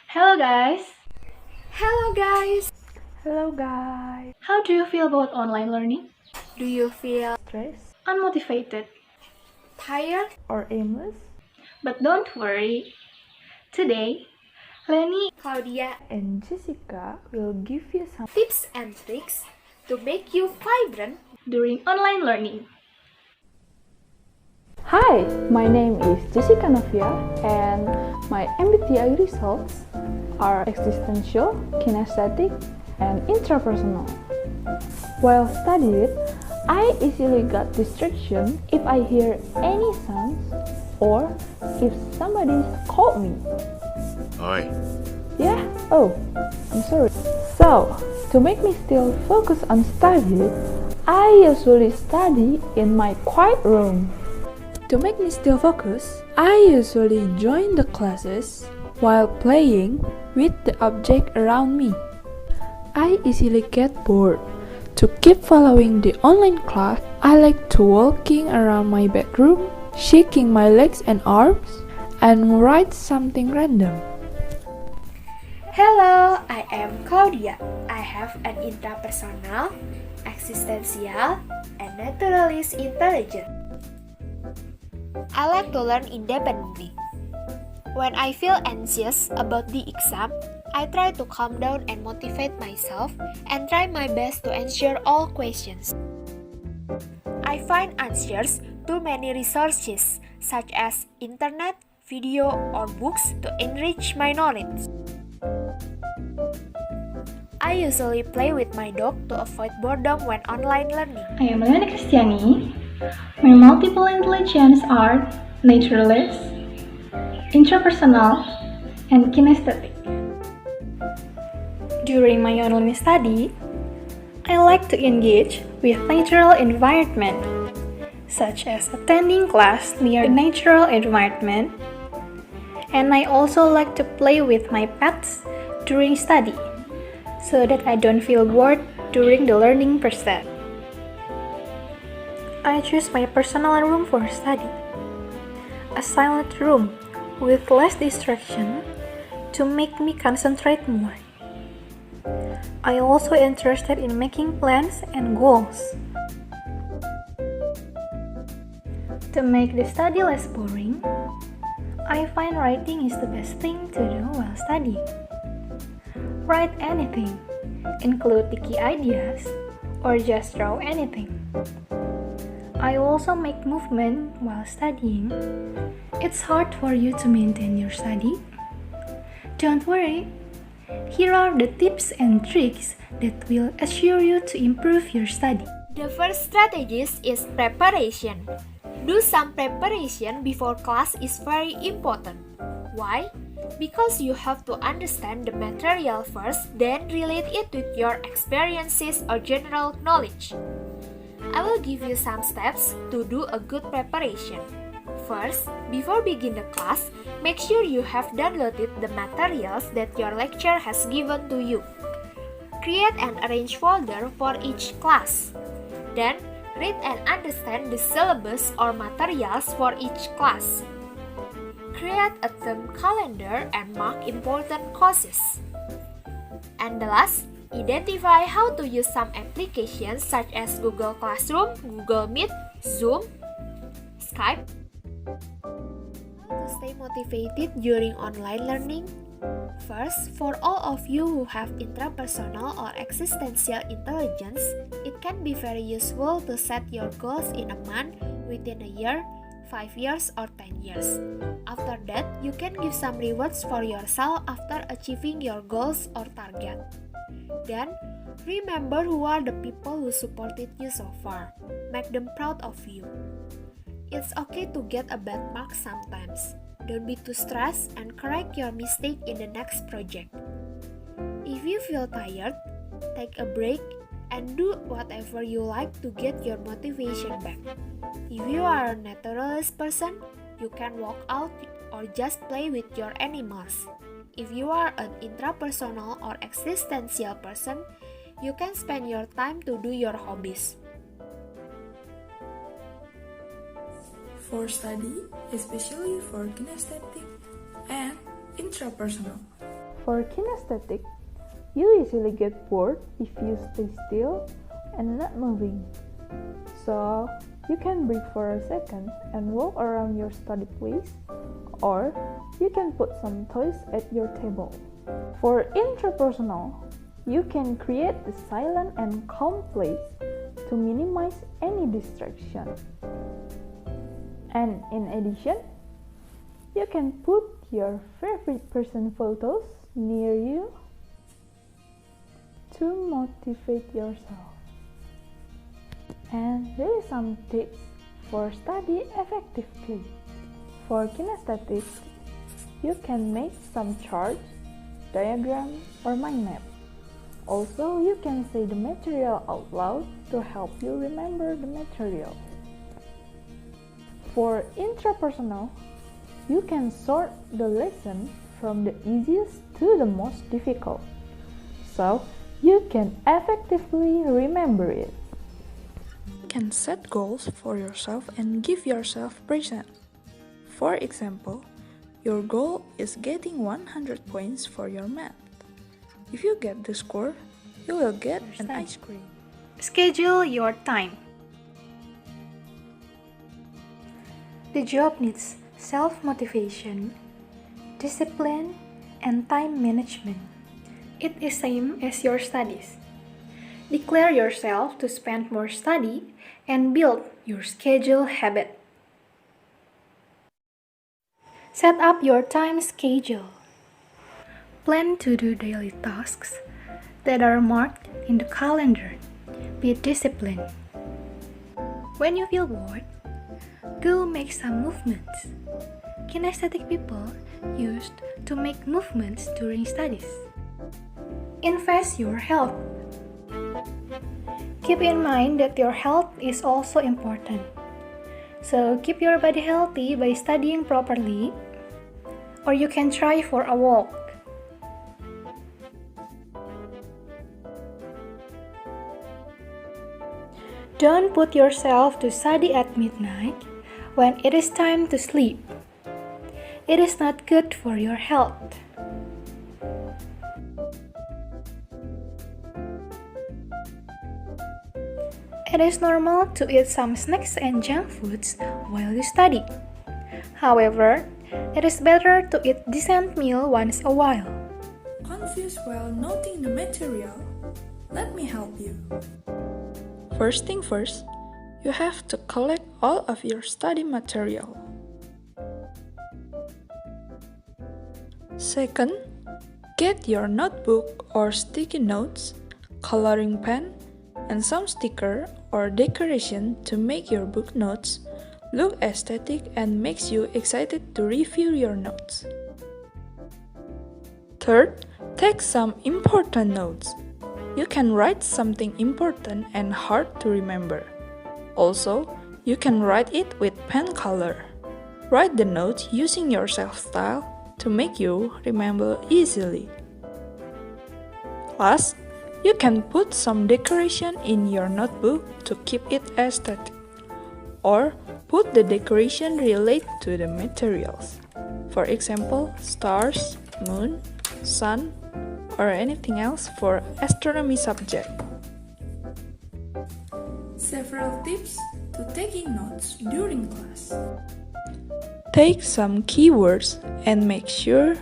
Hello guys! Hello guys! Hello guys! How do you feel about online learning? Do you feel Stressed Unmotivated? tired? or aimless? But don't worry. Today, Lenny Claudia And Jessica will give you some tips and tricks to make you vibrant. during online learning. Hi, my name is Jessica Novia and my MBTI results are existential, kinesthetic, and intrapersonal. While studying, I easily got distraction if I hear any sounds or if somebody called me. Oi. Yeah, oh, I'm sorry. So, to make me still focus on study, I usually study in my quiet room. To make me still focus, I usually join the classes while playing with the object around me. I easily get bored. To keep following the online class, I like to walking around my bedroom, shaking my legs and arms, and write something random. Hello, I am Claudia. I have an intrapersonal, existential, and naturalist intelligence. I like to learn independently. When I feel anxious about the exam, I try to calm down and motivate myself and try my best to answer all questions. I find answers to many resources such as internet, video, or books to enrich my knowledge. I usually play with my dog to avoid boredom when online learning. I am Leonie Cristiani. My multiple intelligence are naturalist, intrapersonal, and kinesthetic. During my online study, I like to engage with natural environment, such as attending class near a natural environment, and I also like to play with my pets during study, so that I don't feel bored during the learning process. I choose my personal room for study, a silent room with less distraction to make me concentrate more. I also interested in making plans and goals. To make the study less boring, I find writing is the best thing to do while studying. Write anything, include the key ideas, or just draw anything. I also make movement while studying. It's hard for you to maintain your study? Don't worry. Here are the tips and tricks that will assure you to improve your study. The first strategy is preparation. Do some preparation before class is very important. Why? Because you have to understand the material first, then relate it with your experiences or general knowledge. I will give you some steps to do a good preparation. First, before begin the class, make sure you have downloaded the materials that your lecturer has given to you. Create and arrange folder for each class. Then, read and understand the syllabus or materials for each class. Create a term calendar and mark important courses. And the last, identify how to use some applications such as Google Classroom, Google Meet, Zoom, Skype. How to stay motivated during online learning? First, for all of you who have intrapersonal or existential intelligence, it can be very useful to set your goals in a month, within a year, 5 years, or 10 years. After that, you can give some rewards for yourself after achieving your goals or target. Then, remember who are the people who supported you so far. Make them proud of you. It's okay to get a bad mark sometimes. Don't be too stressed and correct your mistake in the next project. If you feel tired, take a break and do whatever you like to get your motivation back. If you are a naturalist person, you can walk out or just play with your animals. If you are an intrapersonal or existential person, you can spend your time to do your hobbies. For study, especially for kinesthetic and intrapersonal. For kinesthetic, you easily get bored if you stay still and not moving. So, you can breathe for a second and walk around your study place, or you can put some toys at your table. For intrapersonal, you can create a silent and calm place to minimize any distraction. And in addition, you can put your favorite person photos near you to motivate yourself. And there is some tips for study effectively. For kinesthetic, you can make some charts, diagram, or mind map. Also, you can say the material out loud to help you remember the material. For intrapersonal, you can sort the lesson from the easiest to the most difficult, so you can effectively remember it. You can set goals for yourself and give yourself present. For example, your goal is getting 100 points for your math. If you get the score, you will get an ice cream. Schedule your time. The job needs self-motivation, discipline, and time management. It is same as your studies. Declare yourself to spend more study and build your schedule habit. Set up your time schedule. Plan to do daily tasks that are marked in the calendar. Be disciplined. When you feel bored, go make some movements. Kinesthetic people used to make movements during studies. Invest your health. Keep in mind that your health is also important. So keep your body healthy by studying properly, or you can try for a walk. Don't put yourself to study at midnight when it is time to sleep. It is not good for your health. It is normal to eat some snacks and junk foods while you study. However, it is better to eat decent meal once a while. Confused while noting the material? Let me help you. First thing first, you have to collect all of your study material. Second, get your notebook or sticky notes, coloring pen, and some sticker or decoration to make your book notes look aesthetic and makes you excited to review your notes. Third, take some important notes. You can write something important and hard to remember. Also, you can write it with pen color. Write the notes using your self-style to make you remember easily. Last, you can put some decoration in your notebook to keep it aesthetic. Or put the decoration related to the materials. For example, stars, moon, sun, or anything else for astronomy subject. Several tips to taking notes during class. Take some keywords and make sure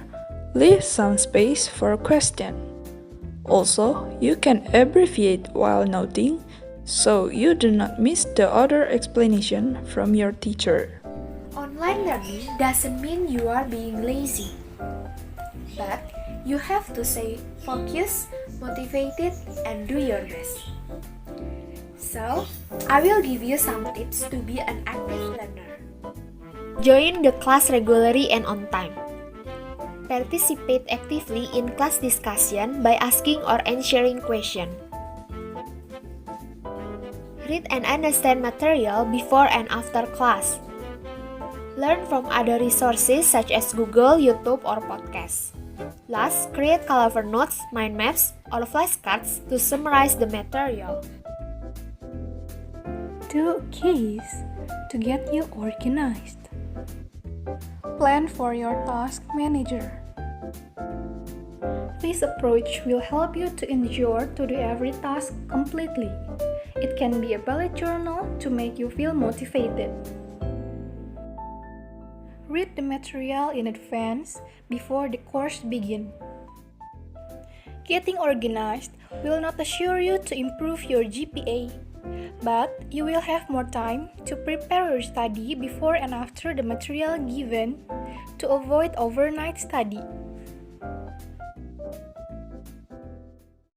leave some space for question. Also, you can abbreviate while noting so you do not miss the other explanation from your teacher. Online learning doesn't mean you are being lazy, but you have to stay focused, motivated, and do your best. So, I will give you some tips to be an active learner. Join the class regularly and on time. Participate actively in class discussion by asking or answering questions. Read and understand material before and after class. Learn from other resources such as Google, YouTube, or podcasts. Last, create colorful notes, mind maps, or flashcards to summarize the material. 2 keys to get you organized. Plan for your task manager. This approach will help you to endure to do every task completely. It can be a bullet journal to make you feel motivated. Read the material in advance before the course begins. Getting organized will not assure you to improve your GPA, but you will have more time to prepare your study before and after the material given to avoid overnight study.